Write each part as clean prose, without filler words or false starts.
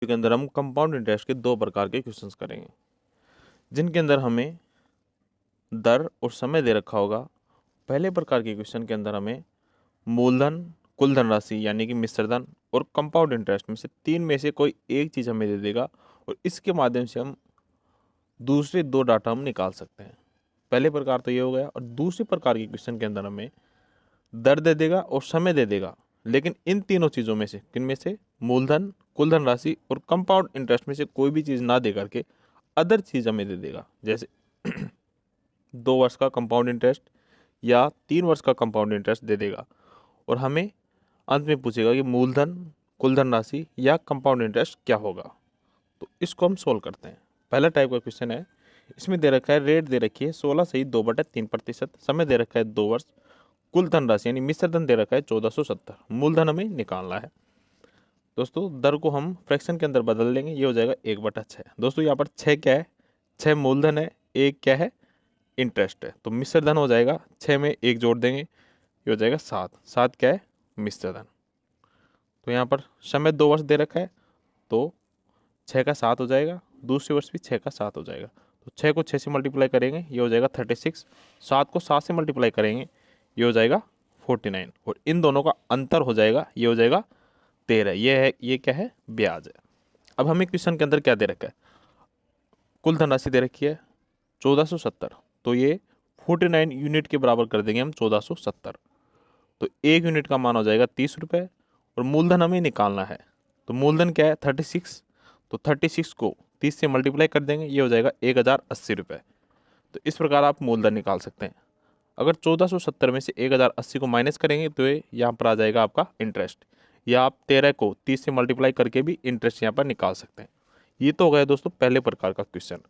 के अंदर हम कंपाउंड इंटरेस्ट के दो प्रकार के क्वेश्चंस करेंगे, जिनके अंदर हमें दर और समय दे रखा होगा। पहले प्रकार के क्वेश्चन के अंदर हमें मूलधन, कुल धनराशि यानी कि मिश्र धन और कंपाउंड इंटरेस्ट में से तीन में से कोई एक चीज़ हमें दे देगा और इसके माध्यम से हम दूसरे दो डाटा हम निकाल सकते हैं। पहले प्रकार तो ये हो गया। और दूसरे प्रकार के क्वेश्चन के अंदर हमें दर दे देगा और समय दे देगा, लेकिन इन तीनों चीज़ों में से किन में से, मूलधन, कुल धनराशि और कंपाउंड इंटरेस्ट में से कोई भी चीज़ ना दे करके अदर चीज़ हमें दे देगा। जैसे 2 वर्ष का कंपाउंड इंटरेस्ट या 3 वर्ष का कंपाउंड इंटरेस्ट दे देगा और हमें अंत में पूछेगा कि मूलधन, कुल धनराशि या कंपाउंड इंटरेस्ट क्या होगा। तो इसको हम सोल्व करते हैं। पहला टाइप का क्वेश्चन है, इसमें दे रखा है रेट दे रखी है 16 से 2/3%, समय दे रखा है 2 वर्ष, कुल धनराशि यानी मिश्र धन दे रखा है 1470, मूलधन हमें निकालना है। दोस्तों दर को हम फ्रैक्शन के अंदर बदल लेंगे, ये हो जाएगा 1/6। दोस्तों यहाँ पर 6 क्या है, 6 मूलधन है, 1 क्या है, इंटरेस्ट है। तो मिश्र धन हो जाएगा, 6 में 1 जोड़ देंगे, ये हो जाएगा 7। 7 क्या है, मिश्र धन। तो यहाँ पर समय 2 वर्ष दे रखा है, तो 6 का 7 हो जाएगा, दूसरे वर्ष भी 6 का 7 हो जाएगा। तो 6 को 6 से मल्टीप्लाई करेंगे, ये हो जाएगा 36। 7 को 7 से मल्टीप्लाई करेंगे, ये हो जाएगा 49। और इन दोनों का अंतर हो जाएगा, ये हो जाएगा 13। ये है, ये क्या है, ब्याज है। अब हमें क्वेश्चन के अंदर क्या दे रखा है, कुल धनराशि दे रखी है 1470, तो ये 49 यूनिट के बराबर कर देंगे हम 1470। तो 1 यूनिट का मान हो जाएगा 30 रुपये और मूलधन हमें निकालना है। तो मूलधन क्या है, 36। तो 36 को 30 से मल्टीप्लाई कर देंगे, ये हो जाएगा 1080 रुपये। तो इस प्रकार आप मूलधन निकाल सकते हैं। अगर 1470 में से 1080 को माइनस करेंगे तो ये यहाँ पर आ जाएगा आपका इंटरेस्ट, या आप 13 को 30 से मल्टीप्लाई करके भी इंटरेस्ट यहाँ पर निकाल सकते हैं। ये तो हो गया दोस्तों पहले प्रकार का क्वेश्चन।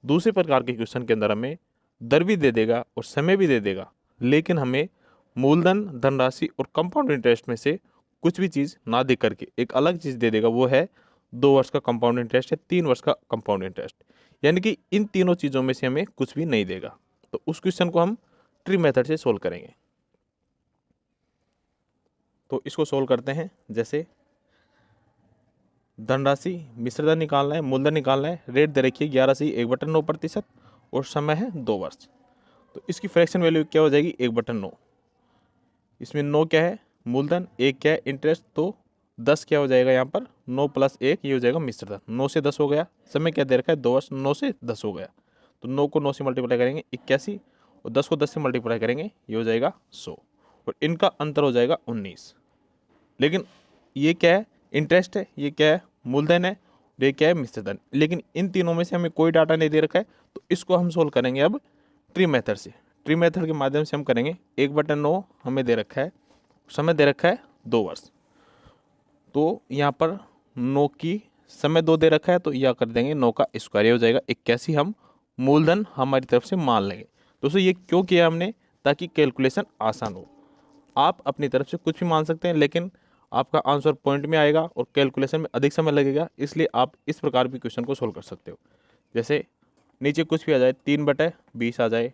दूसरे प्रकार के क्वेश्चन के अंदर हमें दर भी दे देगा और समय भी दे देगा, लेकिन हमें मूलधन, धनराशि और कंपाउंड इंटरेस्ट में से कुछ भी चीज़ ना दे करके एक अलग चीज़ दे देगा, वो है 2 वर्ष का कंपाउंड इंटरेस्ट या 3 वर्ष का कंपाउंड इंटरेस्ट। यानी कि इन तीनों चीज़ों में से हमें कुछ भी नहीं देगा। तो उस क्वेश्चन को हम ट्री मेथड से सोल्व करेंगे। तो इसको सोल्व करते हैं। जैसे धनराशि, मिश्रधन निकालना है, मूलधन निकालना है, रेट दे रखी है 11/9% और समय है 2 वर्ष। तो इसकी फ्रैक्शन वैल्यू क्या हो जाएगी, 1/9। इसमें 9 क्या है, मूलधन, 1 क्या है, इंटरेस्ट। तो 10 क्या हो जाएगा यहाँ पर, 9 + 1, ये हो जाएगा मिश्रधन। 9 से 10 हो गया, समय क्या दे रखा है, 2 वर्ष, 9 से 10 हो गया। तो 9 को 9 से मल्टीप्लाई करेंगे 81 और 10 को 10 से मल्टीप्लाई करेंगे, ये हो जाएगा 100 और इनका अंतर हो जाएगा 19। लेकिन ये क्या है, इंटरेस्ट है, ये क्या है, मूलधन है, ये क्या है, मिश्रधन। लेकिन इन तीनों में से हमें कोई डाटा नहीं दे रखा है, तो इसको हम सोल्व करेंगे अब ट्री मेथड से। ट्री मेथड के माध्यम से हम करेंगे। 1/9 हमें दे रखा है, समय दे रखा है 2 वर्ष। तो यहाँ पर 9 की समय 2 दे रखा है, तो यह कर देंगे 9 का स्क्वायर, ये हो जाएगा 81। हम मूलधन हमारी तरफ से मान लेंगे। दोस्तों ये क्यों किया हमने, ताकि कैलकुलेशन आसान हो। आप अपनी तरफ से कुछ भी मान सकते हैं, लेकिन आपका आंसर पॉइंट में आएगा और कैलकुलेशन में अधिक समय लगेगा, इसलिए आप इस प्रकार भी क्वेश्चन को सोल्व कर सकते हो। जैसे नीचे कुछ भी आ जाए, 3/20 आ जाए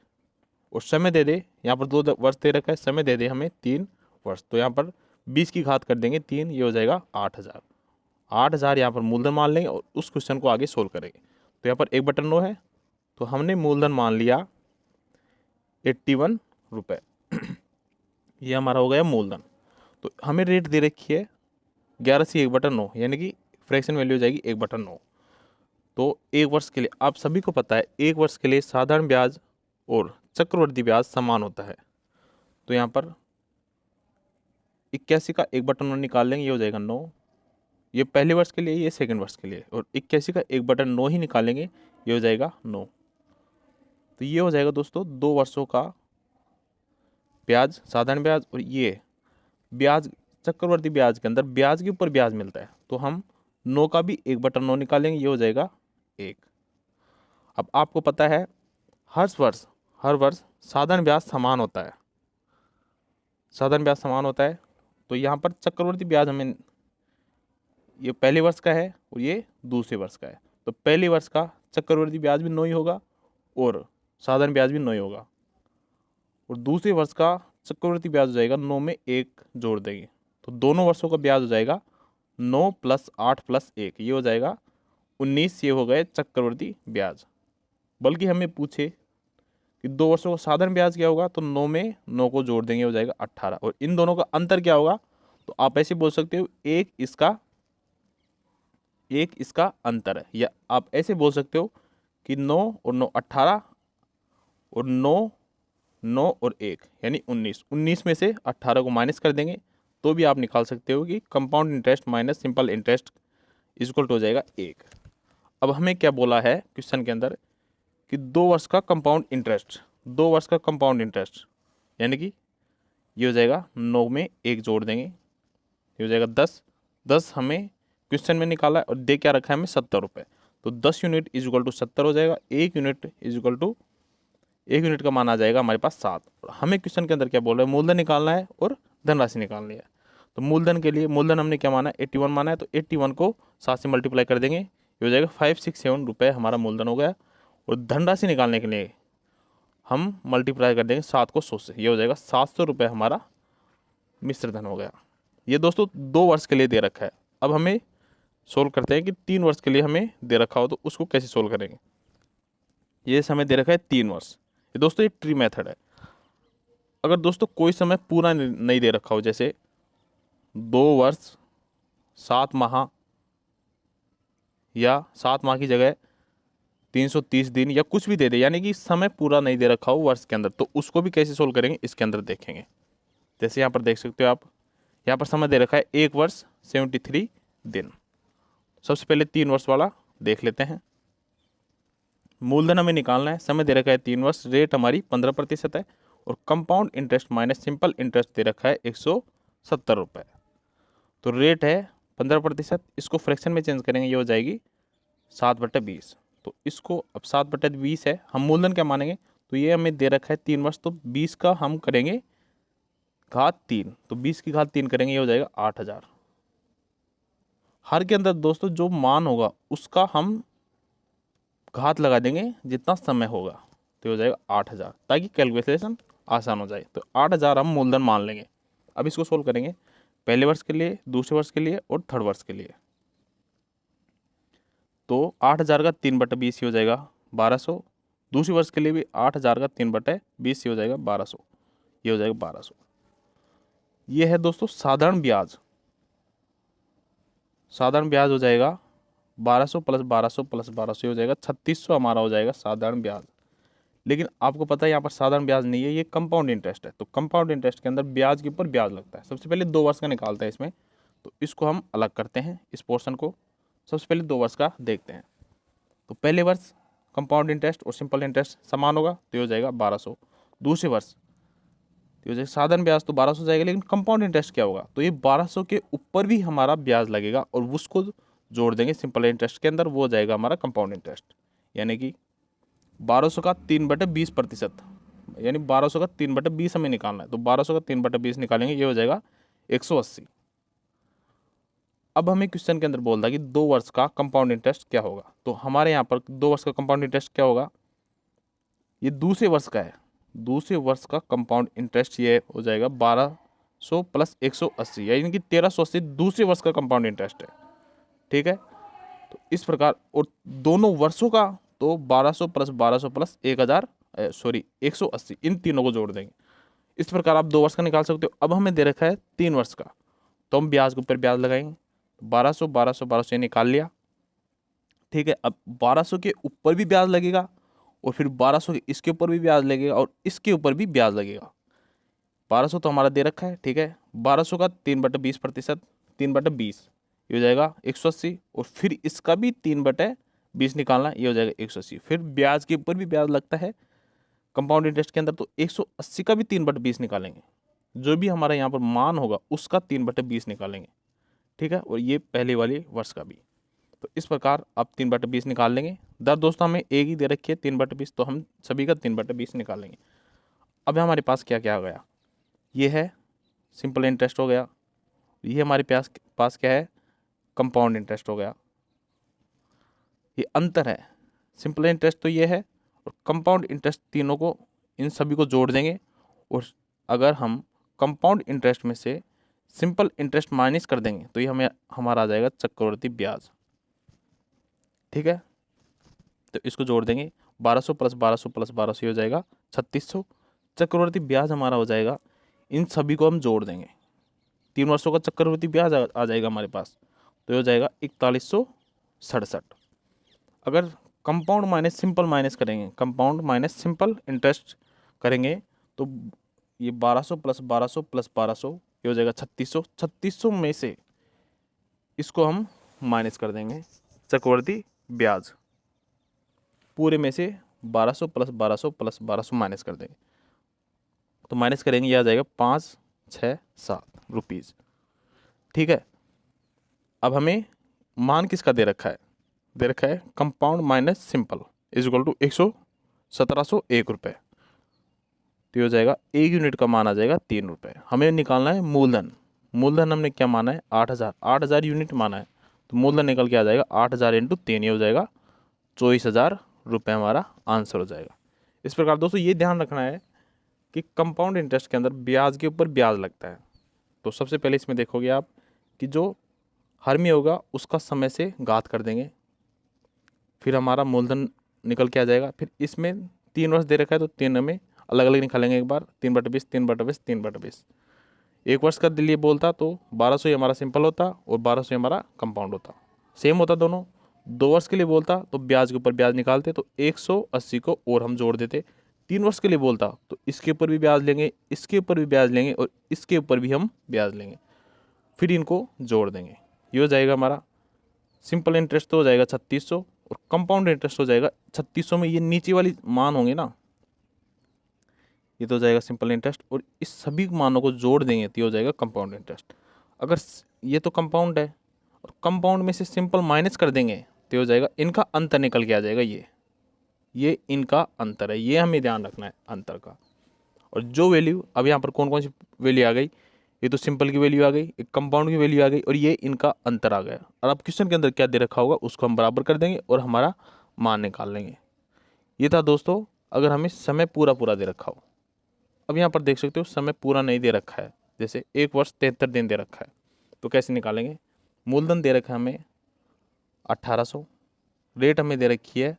और समय दे दे, यहाँ पर 2 वर्ष दे रखा है, समय दे दे हमें 3 वर्ष। तो यहाँ पर 20 की घात कर देंगे 3, ये हो जाएगा 8000। 8000 यहाँ पर मूलधन मान लेंगे और उस क्वेश्चन को आगे सोल्व करेंगे। तो यहाँ पर 1/9 है, तो हमने मूलधन मान लिया 81 रुपये। ये हमारा हो गया मूलधन। तो हमें रेट दे रखी है 11 से 1/9, यानी कि फ्रैक्शन वैल्यू हो जाएगी 1/9। तो 1 वर्ष के लिए आप सभी को पता है, 1 वर्ष के लिए साधारण ब्याज और चक्रवृद्धि ब्याज समान होता है। तो यहाँ पर 81 का 1/9 निकाल लेंगे, ये हो जाएगा 9। ये पहले वर्ष के लिए, ये सेकंड वर्ष के लिए। और 81 का 1/9 ही निकालेंगे, ये हो जाएगा 9। तो ये हो जाएगा दोस्तों 2 वर्षों का ब्याज, साधारण ब्याज। और ये ब्याज, चक्रवर्ती ब्याज के अंदर ब्याज के ऊपर ब्याज मिलता है, तो हम 9 का भी 1/9 निकालेंगे, ये हो जाएगा 1। अब आपको पता है हर वर्ष साधारण ब्याज समान होता है, साधारण ब्याज समान होता है। तो यहाँ पर चक्रवर्ती ब्याज हमें, ये पहले वर्ष का है और ये दूसरे वर्ष का है, तो पहले वर्ष का चक्रवर्ती ब्याज भी 9 ही होगा और साधारण ब्याज भी 9 ही होगा। और दूसरे वर्ष का चक्रवर्ती ब्याज हो जाएगा 9 में 1 जोड़ देंगे, तो दोनों वर्षों का ब्याज हो जाएगा 9 + 8 + 1, ये हो जाएगा 19। ये हो गए चक्रवृद्धि ब्याज। बल्कि हमें पूछे कि 2 वर्षों का साधारण ब्याज क्या होगा, तो 9 में 9 को जोड़ देंगे, हो जाएगा 18। और इन दोनों का अंतर क्या होगा, तो आप ऐसे बोल सकते हो एक इसका अंतर है, या आप ऐसे बोल सकते हो कि 9 और 9 18, और 9 9 और 1 यानी 19। 19 में से 18 को माइनस कर देंगे तो भी आप निकाल सकते हो कि compound interest minus simple interest equal to हो जाएगा 1। अब हमें क्या बोला है क्वेश्चन के अंदर कि 2 वर्ष का कंपाउंड इंटरेस्ट, 2 वर्ष का कंपाउंड इंटरेस्ट यानी कि ये हो जाएगा 9 में 1 जोड़ देंगे, ये हो जाएगा 10। 10 हमें क्वेश्चन में निकाला है और दे क्या रखा है हमें 70 रुपये, तो 10 यूनिट इज इक्वल टू 70 हो जाएगा। 1 unit is equal to 1 unit का मान आ जाएगा हमारे पास 7। और हमें क्वेश्चन के अंदर क्या बोल रहे हैं, मूलधन निकालना है और धनराशि निकालनी है। तो मूलधन के लिए मूलधन हमने क्या माना है 81 माना है, तो 81 को 7 से मल्टीप्लाई कर देंगे, ये हो जाएगा 567 रुपये हमारा मूलधन हो गया। और धनराशि निकालने के लिए हम मल्टीप्लाई कर देंगे 7 को 100 से, ये हो जाएगा 700 रुपये हमारा मिश्र धन हो गया। ये दोस्तों 2 वर्ष के लिए दे रखा है। अब हमें सोल्व करते हैं कि 3 वर्ष के लिए हमें दे रखा हो तो उसको कैसे सोल्व करेंगे। ये समय दे रखा है 3 वर्ष, ये दोस्तों ये ट्री मेथड है। अगर दोस्तों कोई समय पूरा नहीं दे रखा हो, जैसे 2 वर्ष 7 माह, या 7 माह की जगह 330 दिन या कुछ भी दे दे, यानी कि समय पूरा नहीं दे रखा हो वर्ष के अंदर, तो उसको भी कैसे सोल्व करेंगे इसके अंदर देखेंगे। जैसे यहाँ पर देख सकते हो आप, यहाँ पर समय दे रखा है 1 वर्ष 73 दिन। सबसे पहले 3 वर्ष वाला देख लेते हैं। मूलधन हमें निकालना है, समय दे रखा है 3 वर्ष, रेट हमारी 15% है, और compound interest minus simple interest दे रखा है 170 रुपये। तो रेट है 15%, इसको फ्रैक्शन में चेंज करेंगे, ये हो जाएगी 7/20। तो इसको अब 7/20 है, हम मूलधन क्या मानेंगे, तो ये हमें दे रखा है 3 वर्ष, तो 20 का हम करेंगे घात 3, तो 20 की घात 3 करेंगे, ये हो जाएगा 8000। हर के अंदर दोस्तों जो मान होगा उसका हम घात लगा देंगे जितना समय होगा, तो हो जाएगा 8000, ताकि कैलकुलेशन आसान हो जाए। तो 8000 हम मूलधन मान लेंगे। अब इसको सोल्व करेंगे पहले वर्ष के लिए, दूसरे वर्ष के लिए और थर्ड वर्ष के लिए। तो 8000 का 3/20 हो जाएगा 1200। दूसरे वर्ष के लिए भी 8000 का 3/20 हो जाएगा 1200, ये हो जाएगा 1200। ये है दोस्तों साधारण ब्याज। साधारण ब्याज हो जाएगा 1200 + 1200 + 1200 हो जाएगा 3600 हमारा हो जाएगा साधारण ब्याज। लेकिन आपको पता है यहाँ पर साधारण ब्याज नहीं है, ये कंपाउंड इंटरेस्ट है। तो कंपाउंड इंटरेस्ट के अंदर ब्याज के ऊपर ब्याज लगता है। सबसे पहले 2 वर्ष का निकालते हैं इसमें, तो इसको हम अलग करते हैं इस पोर्शन को। सबसे पहले 2 वर्ष का देखते हैं। तो पहले वर्ष कंपाउंड इंटरेस्ट और सिंपल इंटरेस्ट समान होगा, तो ये हो जाएगा 1200। दूसरे वर्ष तो ये साधारण ब्याज तो 1200 जाएगा, लेकिन कंपाउंड इंटरेस्ट क्या होगा, तो ये 1200 के ऊपर भी हमारा ब्याज लगेगा, और उसको जोड़ देंगे सिंपल इंटरेस्ट के अंदर, वो हो जाएगा हमारा कंपाउंड इंटरेस्ट। यानी कि 1200 का 3/20%, यानी 1200 का 3/20 हमें निकालना है। तो 1200 का 3/20 निकालेंगे, ये हो जाएगा 180। अब हमें क्वेश्चन के अंदर बोल रहा है कि 2 वर्ष का कंपाउंड इंटरेस्ट क्या होगा। तो हमारे यहाँ पर 2 वर्ष का कंपाउंड इंटरेस्ट क्या होगा, ये दूसरे वर्ष का है। दूसरे वर्ष का कंपाउंड इंटरेस्ट ये हो जाएगा 1200 + 180, यानी कि 1380 दूसरे वर्ष का कंपाउंड इंटरेस्ट है। ठीक है, तो इस प्रकार, और दोनों वर्षों का तो 1200 + 1200 + 180, इन तीनों को जोड़ देंगे। इस प्रकार आप 2 वर्ष का निकाल सकते हो। अब हमें दे रखा है 3 वर्ष का, तो हम ब्याज के ऊपर ब्याज लगाएंगे। 1200 1200 1200 निकाल लिया। ठीक है, अब 1200 के ऊपर भी ब्याज लगेगा, और फिर 1200 के इसके ऊपर भी ब्याज लगेगा, और इसके ऊपर भी ब्याज लगेगा। 1200 तो हमारा दे रखा है, ठीक है। 1200 का 3/20%, 3/20 ये हो जाएगा 180, और फिर इसका भी 3/20 निकालना, ये हो जाएगा 180। फिर ब्याज के ऊपर भी ब्याज लगता है कंपाउंड इंटरेस्ट के अंदर, तो 180 का भी 3/20 निकालेंगे। जो भी हमारा यहाँ पर मान होगा उसका 3/20 निकालेंगे। ठीक है, और ये पहले वाले वर्ष का भी। तो इस प्रकार आप 3/20 निकाल लेंगे। दर दोस्तों हमें एक ही दे रखी है 3/20, तो हम सभी का 3/20 निकालेंगे। अब हमारे पास क्या क्या आ गया, ये है सिंपल इंटरेस्ट हो गया, ये हमारे पास क्या है, कंपाउंड इंटरेस्ट हो गया। ये अंतर है, सिंपल इंटरेस्ट तो ये है, और कंपाउंड इंटरेस्ट, तीनों को इन सभी को जोड़ देंगे। और अगर हम कंपाउंड इंटरेस्ट में से सिंपल इंटरेस्ट माइनस कर देंगे तो ये हमें हमारा आ जाएगा चक्रवृद्धि ब्याज। ठीक है, तो इसको जोड़ देंगे 1200 प्लस 1200 प्लस 1200 हो जाएगा 3600। चक्रवृद्धि ब्याज हमारा हो जाएगा, इन सभी को हम जोड़ देंगे, 3 वर्षों का चक्रवृद्धि ब्याज आ जाएगा हमारे पास, तो हो जाएगा 4167। अगर कंपाउंड माइनस सिंपल माइनस करेंगे, कंपाउंड माइनस सिंपल इंटरेस्ट करेंगे तो ये 1200 प्लस 1200 प्लस 1200 ये हो जाएगा 3600। 3600 में से इसको हम माइनस कर देंगे चक्रवृद्धि ब्याज, पूरे में से 1200 प्लस 1200 प्लस 1200 माइनस कर देंगे, तो माइनस करेंगे ये आ जाएगा 567 रुपीज़। ठीक है, अब हमें मान किसका दे रखा है, दे रखा है compound minus simple is equal to 1701 रुपये, तो ये हो जाएगा 1 यूनिट का मान आ जाएगा 3 रुपये। हमें निकालना है मूलधन, मूलधन हमने क्या माना है 8000, 8000 यूनिट माना है, तो मूलधन निकल के आ जाएगा 8000 इंटू 3, ये हो जाएगा 24,000 रुपये हमारा आंसर हो जाएगा। इस प्रकार दोस्तों ये ध्यान रखना है कि कंपाउंड इंटरेस्ट के अंदर ब्याज के ऊपर ब्याज लगता है। तो सबसे पहले इसमें देखोगे आप कि जो हर में होगा उसका समय से घात कर देंगे, फिर हमारा मूलधन निकल के आ जाएगा। फिर इसमें 3 वर्ष दे रखा है तो 3 में अलग अलग निकालेंगे, एक बार 3/20 3/20 3/20। 1 वर्ष का लिए बोलता तो 1200 ही हमारा सिंपल होता और 1200 हमारा कंपाउंड होता, सेम होता दोनों। 2 वर्ष के लिए बोलता तो ब्याज के ऊपर ब्याज निकालते तो 180 को और हम जोड़ देते। 3 वर्ष के लिए बोलता तो इसके ऊपर भी ब्याज लेंगे, इसके ऊपर भी ब्याज लेंगे और इसके ऊपर भी हम ब्याज लेंगे, फिर इनको जोड़ देंगे। ये हो जाएगा हमारा सिंपल इंटरेस्ट तो हो जाएगा 3600 और कंपाउंड इंटरेस्ट हो जाएगा 3600 में ये नीचे वाली मान होंगे ना, ये तो हो जाएगा सिंपल इंटरेस्ट और इस सभी मानों को जोड़ देंगे तो ये हो जाएगा कंपाउंड इंटरेस्ट। अगर ये तो कंपाउंड है और कंपाउंड में से सिंपल माइनस कर देंगे तो हो जाएगा इनका अंतर निकल के आ जाएगा, ये इनका अंतर है, ये हमें ध्यान रखना है अंतर का। और जो वैल्यू अब यहाँ पर कौन कौन सी वैल्यू आ गई, ये तो सिंपल की वैल्यू आ गई, एक कंपाउंड की वैल्यू आ गई और ये इनका अंतर आ गया। और अब क्वेश्चन के अंदर क्या दे रखा होगा उसको हम बराबर कर देंगे और हमारा मान निकाल लेंगे। ये था दोस्तों अगर हमें समय पूरा पूरा दे रखा हो। अब यहाँ पर देख सकते हो समय पूरा नहीं दे रखा है, जैसे 1 वर्ष 73 दिन दे रखा है, तो कैसे निकालेंगे। मूलधन दे रखा है हमें 1800, रेट हमें दे रखी है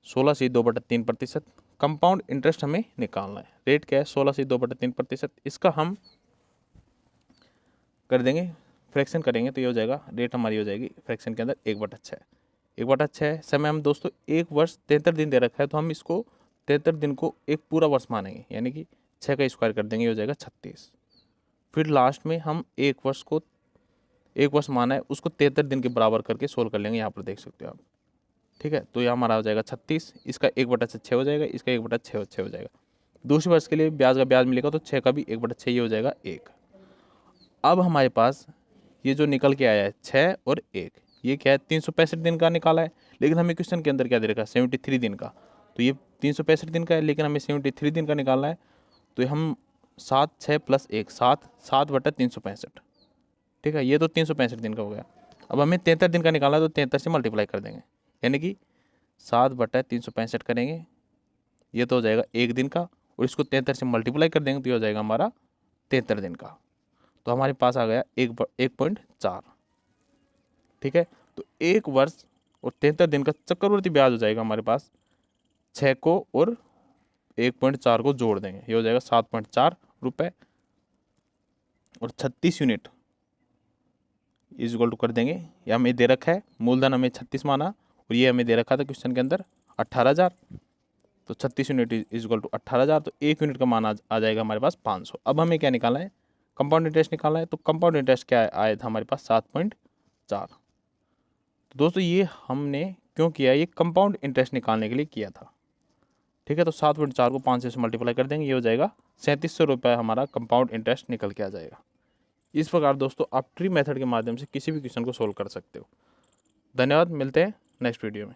16/2/3%। कंपाउंड इंटरेस्ट हमें निकालना है, रेट क्या है 16/2/3%। इसका हम कर देंगे फ्रैक्शन करेंगे तो ये हो जाएगा, रेट हमारी हो जाएगी फ्रैक्शन के अंदर 1/6। 1/6 समय हम दोस्तों 1 वर्ष 73 दिन दे रखा है तो हम इसको 73 दिन को एक पूरा वर्ष मानेंगे, यानी कि 6 का स्क्वायर कर देंगे, ये हो जाएगा 36। फिर लास्ट में हम 1 वर्ष को 1 वर्ष माना है उसको 73 दिन के बराबर करके सोल्व कर लेंगे, यहाँ पर देख सकते हो आप। ठीक है, तो ये हमारा हो जाएगा 36, इसका 1/6 हो जाएगा, इसका 1/6 हो जाएगा। दूसरे वर्ष के लिए ब्याज का ब्याज मिलेगा तो 6 का भी 1/6 ये हो जाएगा 1। अब हमारे पास ये जो निकल के आया है 6 और 1, ये क्या है 365 दिन का निकाला है, लेकिन हमें क्वेश्चन के अंदर क्या दे रखा है 73 दिन का, तो ये 365 दिन का है लेकिन हमें 73 दिन का निकालना है, तो हम 7 6 प्लस 1 7/365। ठीक है, ये तो 365 दिन का हो गया। अब हमें 73 दिन का निकालना है तो 73 से मल्टीप्लाई कर देंगे, यानी कि 7/365 करेंगे, ये तो हो जाएगा 1 दिन का और इसको 73 से मल्टीप्लाई कर देंगे तो ये हो जाएगा हमारा 73 दिन का, तो हमारे पास आ गया 1.4। ठीक है, तो 1 वर्ष और 73 दिन का चक्रवृद्धि ब्याज हो जाएगा हमारे पास 6 को और 1.4 को जोड़ देंगे, ये हो जाएगा 7.4 रुपये और 36 यूनिट इज इक्वल टू कर देंगे। ये हमें दे रखा है मूलधन हमें 36 माना और ये हमें दे रखा था क्वेश्चन के अंदर 18,000, तो 36 यूनिट इज इक्वल टू 18,000, तो 1 यूनिट का मान आ जाएगा हमारे पास 500। अब हमें क्या निकालना है कंपाउंड इंटरेस्ट निकालना है, तो कंपाउंड इंटरेस्ट क्या आया था हमारे पास 7.4। तो दोस्तों ये हमने क्यों किया, ये कंपाउंड इंटरेस्ट निकालने के लिए किया था। ठीक है, तो 7.4 को 500 से मल्टीप्लाई कर देंगे, ये हो जाएगा 3700 रुपये हमारा कंपाउंड इंटरेस्ट निकल के आ जाएगा। इस प्रकार दोस्तों आप ट्री मेथड के माध्यम से किसी भी क्वेश्चन को सोल्व कर सकते हो। धन्यवाद, मिलते हैं नेक्स्ट वीडियो में।